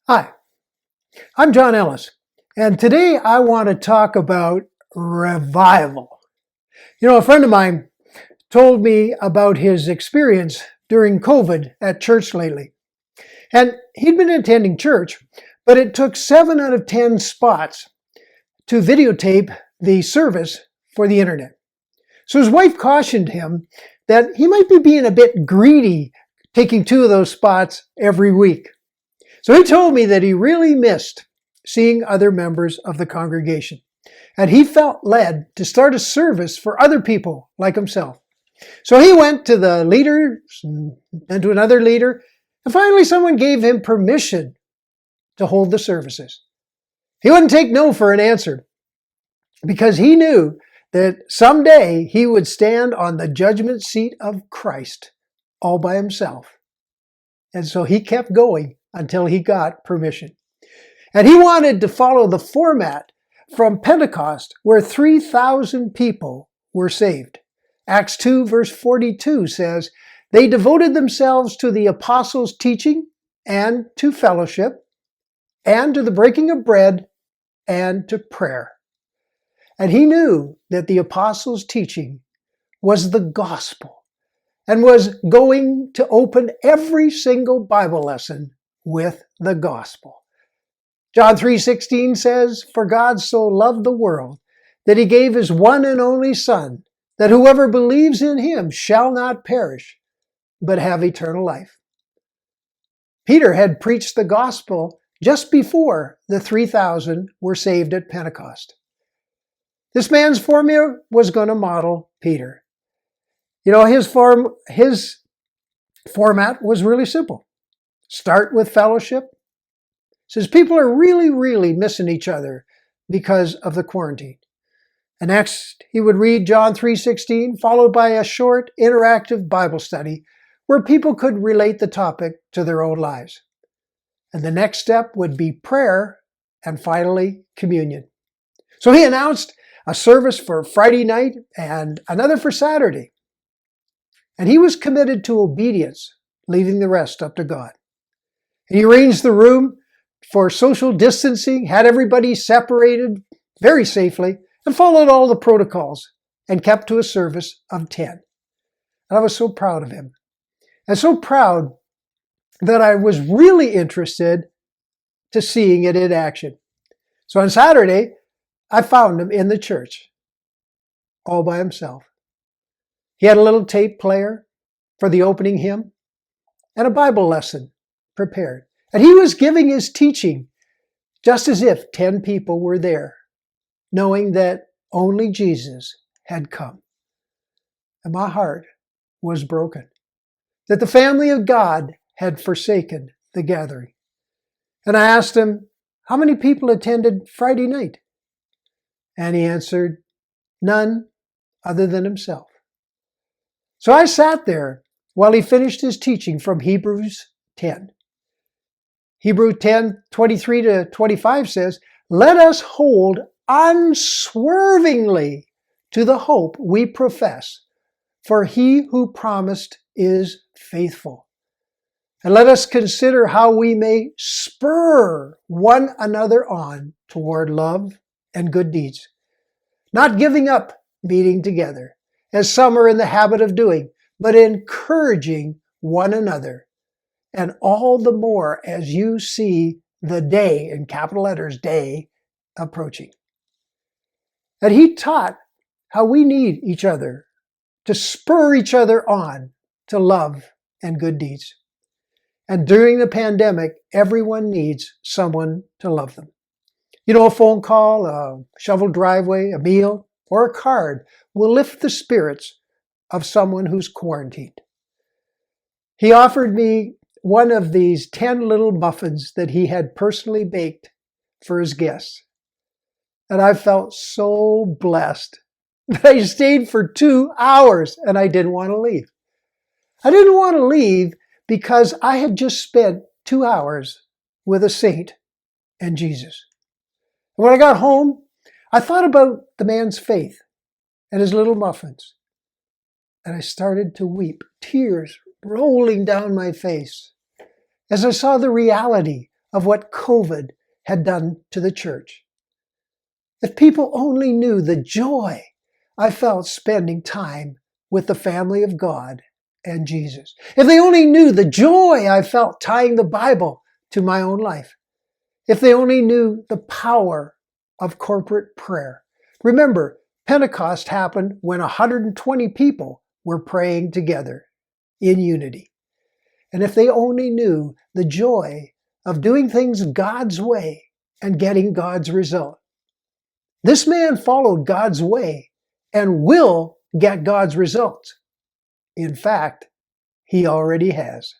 Hi, I'm John Ellis, and today I want to talk about revival. A friend of mine told me about his experience during COVID at church lately. And he'd been attending church, but it took 7 out of 10 spots to videotape the service for the internet. So his wife cautioned him that he might be being a bit greedy taking 2 of those spots every week. So he told me that he really missed seeing other members of the congregation. And he felt led to start a service for other people like himself. So he went to the leader and to another leader, and finally someone gave him permission to hold the services. He wouldn't take no for an answer because he knew that someday he would stand on the judgment seat of Christ all by himself. And so he kept going until he got permission. And he wanted to follow the format from Pentecost where 3,000 people were saved. Acts 2 verse 42 says, "They devoted themselves to the apostles' teaching and to fellowship and to the breaking of bread and to prayer." And he knew that the apostles' teaching was the gospel and was going to open every single Bible lesson with the gospel. John 3:16 says, "For God so loved the world that he gave his one and only Son, that whoever believes in him shall not perish, but have eternal life." Peter had preached the gospel just before the 3,000 were saved at Pentecost. This man's formula was going to model Peter. His format was really simple. Start with fellowship. Says people are really missing each other because of the quarantine. And next, he would read John 3:16, followed by a short interactive Bible study where people could relate the topic to their own lives. And the next step would be prayer and finally communion. So he announced a service for Friday night and another for Saturday. And he was committed to obedience, leaving the rest up to God. And he arranged the room for social distancing, had everybody separated very safely, and followed all the protocols and kept to a service of 10. And I was so proud of him. And so proud that I was really interested to seeing it in action. So on Saturday, I found him in the church, all by himself. He had a little tape player for the opening hymn and a Bible lesson prepared. And he was giving his teaching just as if 10 people were there, knowing that only Jesus had come. And my heart was broken, that the family of God had forsaken the gathering. And I asked him, how many people attended Friday night? And he answered, none other than himself. So I sat there while he finished his teaching from Hebrews 10. Hebrews 10:23 to 25 says, "Let us hold unswervingly to the hope we profess, for he who promised is faithful. And let us consider how we may spur one another on toward love and good deeds, not giving up meeting together, as some are in the habit of doing, but encouraging one another. And all the more as you see the day, in capital letters, day, approaching." And he taught how we need each other to spur each other on to love and good deeds. And during the pandemic, everyone needs someone to love them. A phone call, a shoveled driveway, a meal, or a card will lift the spirits of someone who's quarantined. He offered me one of these 10 little muffins that he had personally baked for his guests. And I felt so blessed that I stayed for 2 hours and I didn't want to leave. I didn't want to leave because I had just spent 2 hours with a saint and Jesus. And when I got home, I thought about the man's faith and his little muffins. And I started to weep, tears rolling down my face, as I saw the reality of what COVID had done to the church. If people only knew the joy I felt spending time with the family of God and Jesus. If they only knew the joy I felt tying the Bible to my own life. If they only knew the power of corporate prayer. Remember, Pentecost happened when 120 people were praying together in unity. And if they only knew the joy of doing things God's way and getting God's result. This man followed God's way and will get God's results. In fact, he already has.